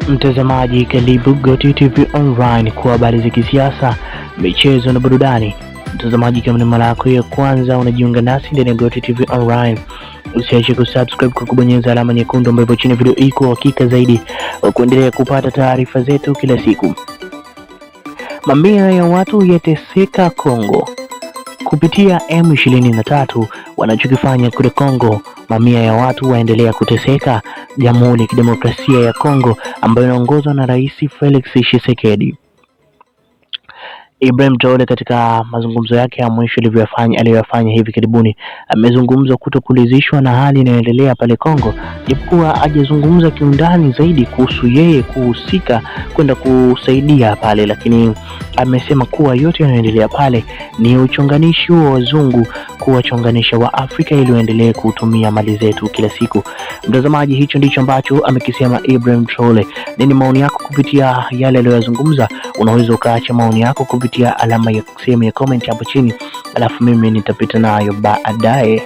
Mtazamaji, karibu Goti TV Online kwa habari za kisiasa, michezo na burudani. Mtazamaji, kama ni mara yako ya kwanza unajiunga nasi ndani ya Goti TV Online, usiache kusubscribe kwa kubonyeza alama nyekundu ambayo ipo chini ya video hii kwa hakika zaidi wa kuendelea kupata taarifa zetu kila siku. Mamia ya watu yateseka Kongo kupitia M23 wanachokifanya kule Kongo. Mamia ya watu waendelea kuteseka Jamhuri ya Kidemokrasia ya Kongo ambayo inaongozwa na Rais Felix Tshisekedi. Ibrahim Traore katika mazungumzo yake ya mwisho aliyofanya hivi karibuni amezungumza kutokulizishwa na hali inayoendelea pale Kongo, japokuwa hajazungumza kiundani zaidi kuhusu yeye kuhusika kwenda kusaidia pale, lakini amesema kuwa yote yanayoendelea pale ni uchonganishi wa wazungu kuwachonganisha wa Afrika ili waendelee kutumia mali zetu kila siku. Mtazamaji, hicho ndicho ambacho amekisema Ibrahim Traore. Nini maoni yako kupitia yale aliyozungumza? Unaweza ukaacha maoni yako kupitia alama ya sehemu ya comment hapo chini, alafu mimi nitapita nayo baadaye.